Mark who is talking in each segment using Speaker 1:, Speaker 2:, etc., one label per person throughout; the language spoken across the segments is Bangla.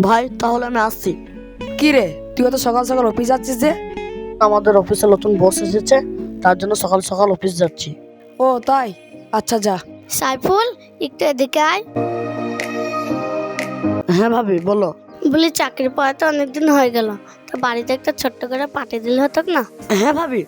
Speaker 1: ভাই তাহলে আমি আসছি।
Speaker 2: কি রে, তুই তো সকাল সকাল অফিস যাচ্ছিস যে?
Speaker 1: আমাদের অফিসে নতুন বস এসেছে, তার জন্য সকাল সকাল অফিস যাচ্ছি।
Speaker 2: ও তাই, আচ্ছা যা।
Speaker 3: সাইফুল, একটু এদিকে আয়।
Speaker 1: হ্যাঁ ভাবি বলো।
Speaker 3: বলি, চাকরি পাওয়া তো অনেকদিন হয়ে গেল, তো বাড়িতে একটা ছোট্ট করে পার্টি দিলে হতো না?
Speaker 1: হ্যাঁ ভাবি,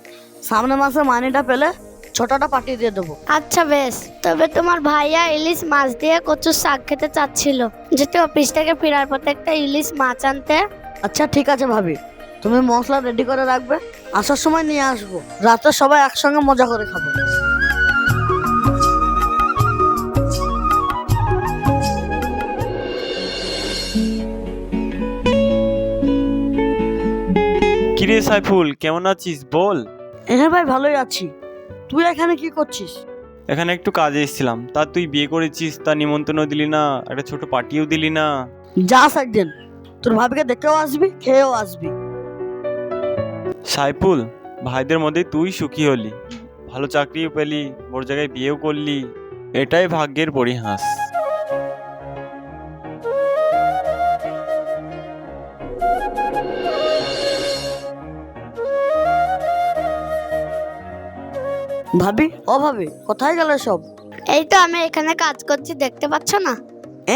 Speaker 1: সামনের মাসে মাইনেটা পেলে ছোটটা পাঠিয়ে দিয়ে দেবো।
Speaker 3: আচ্ছা বেশ, তবে তোমার ভাইয়া ইলিশ মাছ দিয়ে কচুর শাক খেতে চাচ্ছিল, যেতে অফিস থেকে ফেরার পথে একটা ইলিশ মাছ আনতে।
Speaker 1: আচ্ছা ঠিক আছে ভাবি, তুমি মশলা রেডি করে রাখবে, আসার সময় নিয়ে আসবো, রাতে সবাই একসঙ্গে মজা করে খাবো।
Speaker 4: কিরে সাইফুল, কেমন আছিস বল?
Speaker 1: হ্যাঁ ভাই ভালোই আছি। তুই এখানে কি করছিস?
Speaker 4: এখানে একটু কাজে এসেছিলাম। তা তুই বিয়ে করেছিস, তা নিমন্ত্রণও দিলি না, একটা ছোট পার্টিও দিলি না।
Speaker 1: যাস একদিন, তোর ভাবিকে দেখেও আসবি, খেয়েও আসবি।
Speaker 4: সাইফুল, ভাইদের মধ্যে তুই সুখী হলি, ভালো চাকরিও পেলি, বড় জায়গায় বিয়েও করলি, এটাই ভাগ্যের পরিহাস।
Speaker 1: ভাবি, ও ভাবি, কোথায় গেলে সব?
Speaker 3: এই তো আমি এখানে কাজ করছি, দেখতে পাচ্ছ না?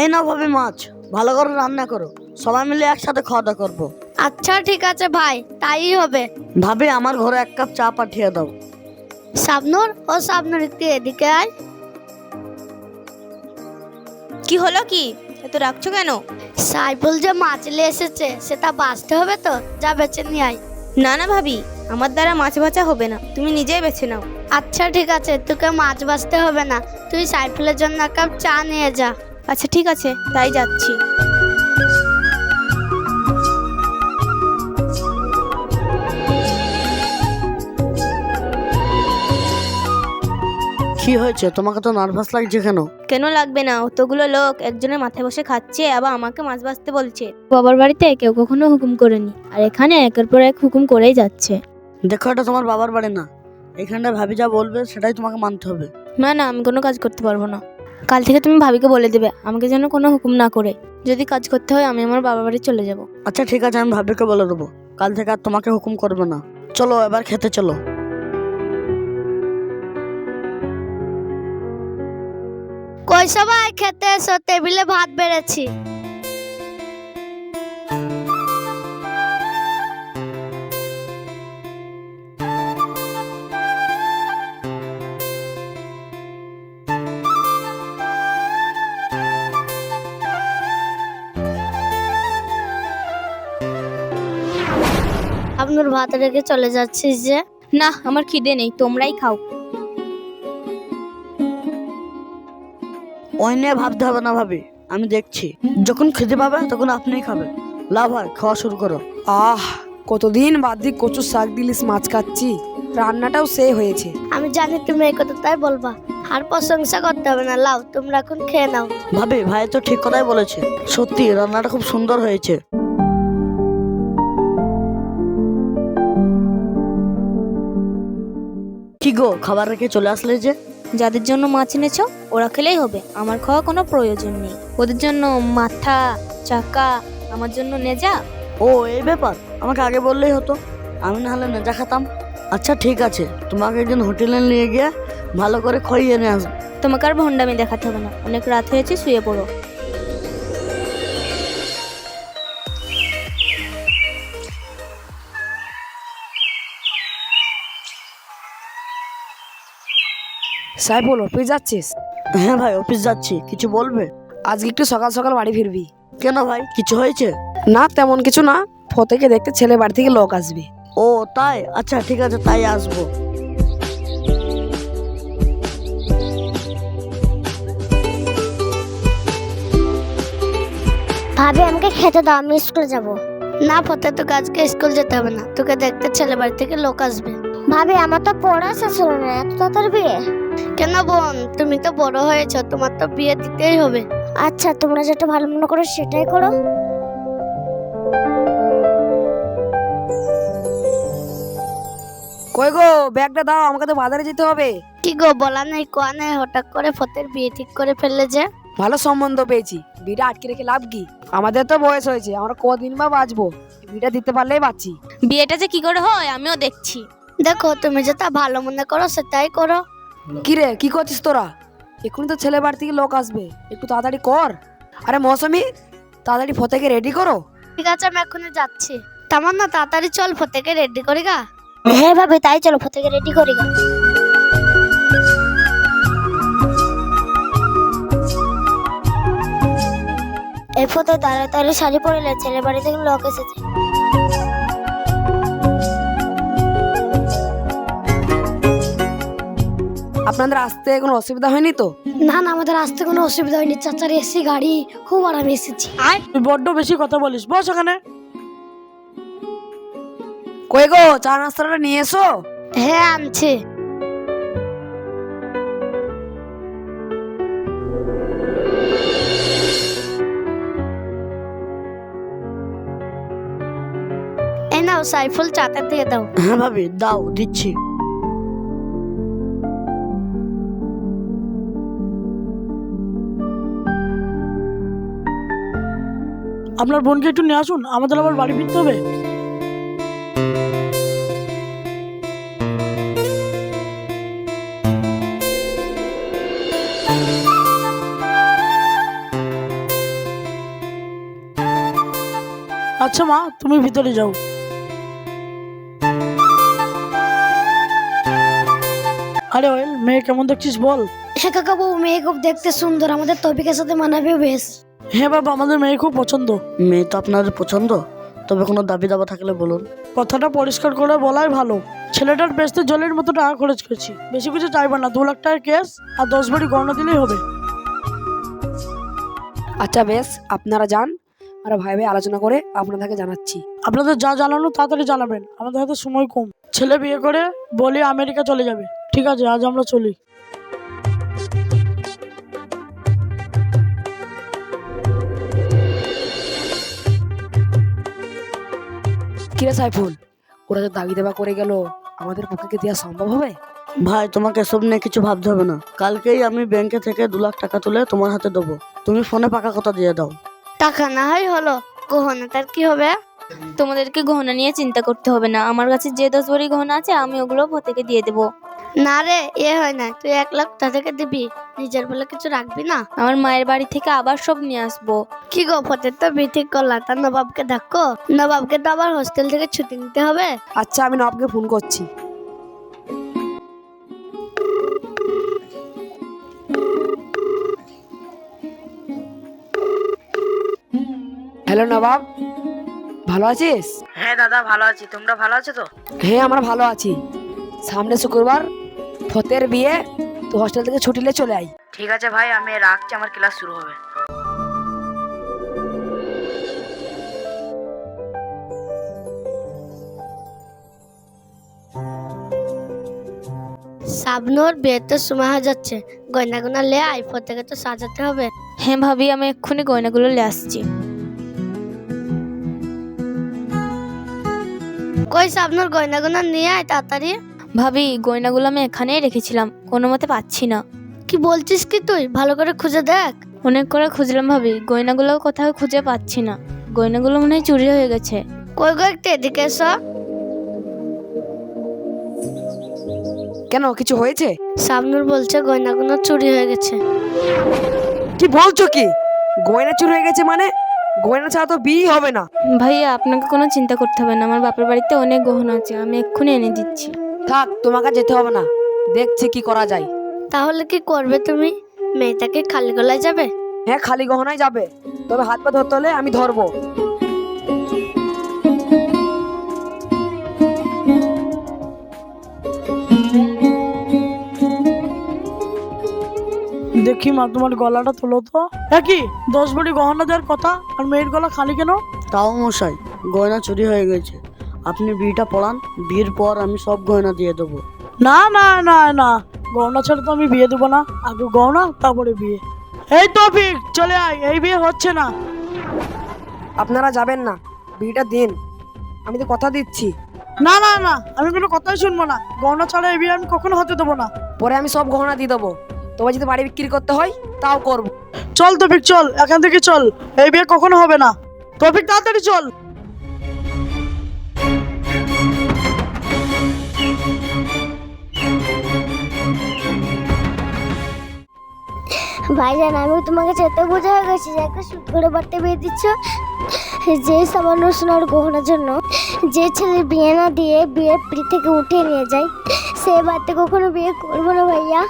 Speaker 1: এই না ভাবি মাছ, ভালো করে রান্না করো, সবাই মিলে একসাথে খাওয়া দাওয়া করবো।
Speaker 3: আচ্ছা ঠিক আছে ভাই, তাই হবে।
Speaker 1: ভাবি আমার ঘরে 1 কাপ চা পাঠিয়ে দাও।
Speaker 3: শাবনূর, ও শাবনূর, একটু এদিকে আয়।
Speaker 5: কি হলো, কি এত রাখছো কেন?
Speaker 3: সাইফুল যে মাছ নিয়ে এসেছে, সেটা বাঁচতে হবে তো, যা বেছে নিয়ে আয়।
Speaker 5: না না ভাবি, আমার দ্বারা মাছ ভাজা হবে না, তুমি নিজেই বেছে নাও।
Speaker 3: আচ্ছা ঠিক আছে, তোকে মাছ বাঁচতে হবে না, তুই সাইফুলের জন্য 1 কাপ চা নিয়ে যা।
Speaker 5: আচ্ছা ঠিক আছে, তাই যাচ্ছি।
Speaker 1: কি হয়েছে, তোমাকে তো নার্ভাস লাগছে কেন?
Speaker 5: কেন লাগবে না, অতগুলো লোক একজনের মাথায় বসে খাচ্ছে, আবার আমাকে মাছ ভাজতে বলছে। বাবার বাড়িতে কেউ কখনো হুকুম করেনি, আর এখানে একের পর এক হুকুম করেই যাচ্ছে।
Speaker 1: দেখো, এটা তোমার বাবার বাড়ি না, এখানটা ভাবি যা বলবে সেটাই তোমাকে মানতে হবে।
Speaker 5: না না, আমি কোনো কাজ করতে পারবো না। কাল থেকে তুমি ভাবিকে বলে দেবে আমাকে যেন কোনো হুকুম না করে, যদি কাজ করতে হয় আমি আমার বাবার বাড়ি চলে যাব।
Speaker 1: আচ্ছা ঠিক আছে, আমি ভাবিকে বলে দেবো, কাল থেকে আর তোমাকে হুকুম করবে না। চলো এবার খেতে চলো।
Speaker 3: কই সবাই খেতে এসো, টেবিলে ভাত বেড়েছি। আপনার ভাত রেখে চলে যাচ্ছিস যে?
Speaker 5: না, আমার খিদে নেই, তোমরাই খাও।
Speaker 1: ওই নিয়ে ভাবতে হবে না ভাবি, আমি দেখছি, যখন খেতে পাবে তখন আপনিই খাবেন। লাভ হয়, খাওয়া শুরু করো।
Speaker 2: আহ, কতদিন বাদ দিয়ে কচুর শাক দিয়ে ইলিশ মাছ খাচ্ছি, রান্নাটাও সে হয়েছে।
Speaker 3: আমি জানি তুমি এই কথা তাই বলবা, আর প্রশংসা করতে হবে না, লাও তোমরা এখন খেয়ে নাও।
Speaker 1: ভাবি, ভাই তো ঠিক কথাই বলেছে, সত্যি রান্নাটা খুব সুন্দর হয়েছে। কি গো, খাবার রেখে চলে আসলে যে?
Speaker 5: যাদের জন্য মাছ এনেছো ওরা খেলেই হবে, আমার খাওয়া কোনো প্রয়োজন নেই। ওদের জন্য মাথা, চাকা, আমার জন্য নেজা।
Speaker 1: ও এই ব্যাপার, আমাকে আগে বললেই হতো, আমি না হলে নেজা খেতাম। আচ্ছা ঠিক আছে, তোমাকে একদিন হোটেলে নিয়ে গিয়ে ভালো করে খাইয়ে নিয়ে আসবো।
Speaker 5: তোমাকে আর ভণ্ডামি দেখাতে হবে না, অনেক রাত হয়েছে, শুয়ে পড়ো।
Speaker 2: সাইফুল, অফিস যাচ্ছিস?
Speaker 1: হ্যাঁ ভাই, অফিস যাচ্ছি, কিছু বলবে?
Speaker 2: আজকে একটু সকাল সকাল বাড়ি ফিরবি।
Speaker 1: কেন ভাই, কিছু হয়েছে?
Speaker 2: না তেমন কিছু না, ফতেকে দেখতে ছেলে বাড়ি থেকে লোক আসবে।
Speaker 1: ও তাই, আচ্ছা ঠিক আছে, তাই আসবো।
Speaker 3: ভাবি আমাকে খেতে দাও, আমি স্কুলে যাব। না ফতে, তোকে আজকে স্কুল যেতে হবে না, তোকে দেখতে ছেলে বাড়ি থেকে লোক আসবে। ভাবি আমার তো পড়া শেষ হলো না, এত তাড়াতাড়ি বিয়ে কেন? বোন তুমি তো বড় হয়েছো, তোমার তো বিয়ে দিতেই হবে। আচ্ছা, তোমরা যেটা ভালো মনে করো সেটাই করো।
Speaker 2: কই গো, ব্যাগটা দাও, আমাকে তো বাজারে যেতে হবে।
Speaker 3: কি গো, বলা নেই কোয়া নেই, হঠাৎ করে ফতের বিয়ে ঠিক করে ফেললে যে?
Speaker 2: ভালো সম্বন্ধ পেয়েছি, বিটা আটকে রেখে লাভ কি? আমাদের তো বয়স হয়েছে, আমরা কদিন বা বাঁচবো, বিটা দিতে পারলেই বাঁচি।
Speaker 5: বিয়েটা যে কি করে হয় আমিও দেখছি।
Speaker 3: দেখো তুমি যেটা ভালো মনে করো সেটাই করো।
Speaker 2: কি রে, কি করছিস তোরা? এক্ষুনি তো ছেলে বাড়ি থেকে লোক আসবে, একটু তাড়াতাড়ি কর। আরে মৌসুমি, তাড়াতাড়ি ফতেকে রেডি করো।
Speaker 3: ঠিক আছে, আমি এখনই যাচ্ছি। তামান্না তাড়াতাড়ি চল, ফতেকে রেডি করি গা। হ্যাঁ ভাবি, তাই চলো ফতেকে রেডি করি গা। এই ফতে তাড়াতাড়ি শাড়ি পরলে, ছেলে বাড়ি থেকে লোক এসেছে।
Speaker 2: আপনাদের আসতে কোনো অসুবিধা হয়নি তো?
Speaker 3: না না, আমাদের আসতে কোনো অসুবিধা হয়নি, চাচার এসি গাড়ি, খুব আরামে এসেছি।
Speaker 1: তুই বড্ড বেশি কথা বলিস, বস এখানে।
Speaker 2: কই গো, চা নাস্তাটা নিয়ে এসো।
Speaker 3: হ্যাঁ আনছি। এই নাও সাইফুল, চাটা দিয়ে দাও।
Speaker 1: হ্যাঁ ভাবি, দাও, দিচ্ছি। আপনার বোনকে একটু নিয়ে আসুন, আমাদের আবার বাড়ি ফিরতে হবে। আচ্ছা মা, তুমি ভিতরে যাও। আরে ওয়েল, মেয়ে কেমন দেখছিস বল?
Speaker 3: হ্যাঁ কাকা বউ, মেয়ে খুব দেখতে সুন্দর, আমাদের তবিকের সাথে মানাবে বেশ।
Speaker 1: হ্যাঁ বাবা, আমাদের মেয়ে খুব পছন্দ। মেয়ে তো আপনাদের পছন্দ, তবে কোনো দাবি দাবা থাকলে বলুন। কথাটা পরিষ্কার করে বলাই ভালো। ছেলেটার বেচতে জলের মতো টাকা খরচ করছি, বেশি কিছু চাইবে না, 2 লাখ টাকার কেস আর 10 ভরি গয়না দিলেই হবে।
Speaker 2: আচ্ছা বেশ, আপনারা যান, আর ভাই ভাই আলোচনা করে আপনাদেরকে জানাচ্ছি।
Speaker 1: আপনাদের যা জানানো তাড়াতাড়ি জানাবেন, আমাদের হাতে সময় কম। ছেলে বিয়ে করে বলি আমেরিকা চলে যাবে। ঠিক আছে, আজ আমরা চলি।
Speaker 2: কিরে সাইফুল, ওরা যে দাবি দেবা করে গেল, আমাদের পক্ষে কি দেওয়া সম্ভব হবে?
Speaker 1: ভাই, তোমাকে এসব নিয়ে কিছু ভাবতে হবে না। কালকেই আমি ব্যাংকে থেকে 2 লাখ টাকা তুলে তোমার হাতে দেবো, তুমি ফোনে পাকা কথা দিয়ে দাও।
Speaker 3: টাকা না হয় হলো, গহনাটার কি হবে?
Speaker 5: তোমাদেরকে গহনা নিয়ে চিন্তা করতে হবে না, আমার কাছে যে 10 ভরি গহনা আছে আমি ওগুলো ফতেকে দিয়ে দেবো।
Speaker 3: না রে, এ হয় না, তুই 1 লাখ থেকে দিবি, নিজের বলে কিছু রাখবি না?
Speaker 5: আমার মায়ের বাড়ি থেকে আবার সব নিয়ে আসবো।
Speaker 3: কি গো, ফতের তো বিয়ে ঠিক করলা, তা নবাবকে ডাকো। নবাবকে তো আবার হোস্টেল থেকে ছুটি নিতে হবে।
Speaker 2: আচ্ছা, আমি নবাবকে ফোন করছি। হ্যালো নবাব, ভালো আছিস?
Speaker 1: হ্যাঁ দাদা, ভালো আছি। তোমরা ভালো আছো তো?
Speaker 2: হ্যাঁ, আমরা ভালো আছি। সামনে শুক্রবার ফতের বিয়ে, তো হোস্টেল থেকে ছুটি নিয়ে চলে আই।
Speaker 1: ঠিক আছে ভাই, আমি রাখছি, আমার ক্লাস শুরু হবে।
Speaker 3: শাবনুর বিয়েতে সময় হয়ে যাচ্ছে, গয়না গুনা লে আই, ফতেকে তো সাজাতে হবে।
Speaker 5: হ্যাঁ ভাবি, আমি এক্ষুনি গয়নাগুলো নিয়ে আসছি।
Speaker 3: কই শাবনুর, গয়না গুনা নিয়ে আয় তাড়াতাড়ি।
Speaker 5: ভাবি, গয়নাগুলো আমি এখানেই রেখেছিলাম, কোনো মতে পাচ্ছি না।
Speaker 3: কি বলছিস কি তুই? ভালো করে খুঁজে দেখ।
Speaker 5: অনেক করে খুঁজলাম ভাবি, গয়নাগুলো কোথাও খুঁজে পাচ্ছি না। গয়নাগুলো মনে হয় চুরি হয়ে গেছে।
Speaker 3: কই গো, একটু এদিকে এসো।
Speaker 2: কেন, কিছু হয়েছে?
Speaker 3: শাবনুর বলছে গয়নাগুলো চুরি হয়ে গেছে।
Speaker 2: কি বলছো কি? গয়না চুরি হয়ে গেছে মানে? গয়না ছাড়া তো বিয়ে হবে না।
Speaker 5: ভাইয়া, আপনাকে কোনো চিন্তা করতে হবে না, আমার বাপের বাড়িতে অনেক গহনা আছে, আমি এক্ষুনি এনে দিচ্ছি।
Speaker 2: থাক, তোমাকে যেতে হবে না, দেখছি কি করা যায়।
Speaker 3: তাহলে কি করবে তুমি? মেয়েটাকে খালি গলায় যাবে?
Speaker 2: হ্যাঁ, খালি গহনায় যাবে, তবে হাত পা ধরতে হলে আমি ধরবো।
Speaker 1: দেখি মা, তোমার গলাটা তোলো তো। একই 10 ভরি গহনা দেওয়ার কথা, আর মেয়ের গলা খালি কেন? তাও মশাই, গয়না চুরি হয়ে গেছে, আপনি বিয়েটা পড়ান, বিয়ের পর আমি সব গয়না দিয়ে দেবো। না না না না, গহনা ছাড়া তো আমি বিয়ে দেবো না, আগে গহনা তারপরে বিয়ে। এই তৌফিক, চলে আয়, এই বিয়ে হচ্ছে না।
Speaker 2: আপনারা যাবেন না, বিয়েটা দিন, আমি তো কথা দিচ্ছি।
Speaker 1: না না না, আমি কোনো কথাই শুনবো না, গহনা ছাড়া এই বিয়ে আমি কখনো হতে দেবো না।
Speaker 2: পরে আমি সব গহনা দিয়ে দেবো, তবে যদি বাড়ি বিক্রি করতে হয় তাও করবো।
Speaker 1: চল তৌফিক চল, এখান থেকে চল, এই বিয়ে কখনো হবে না। তৌফিক তাড়াতাড়ি চল।
Speaker 3: ভাইজান, আমি তোমাকে যেতে বোঝা হয়ে গেছি যে একটা শুট করে বাড়তে বিয়ে দিচ্ছ। যে সামান্য সোনার গহনার জন্য যে ছেলে বিয়ে না দিয়ে বিয়ের পিড়ি থেকে উঠিয়ে নিয়ে যায়, সে বাড়িতে কখনো বিয়ে করবো না ভাইয়া।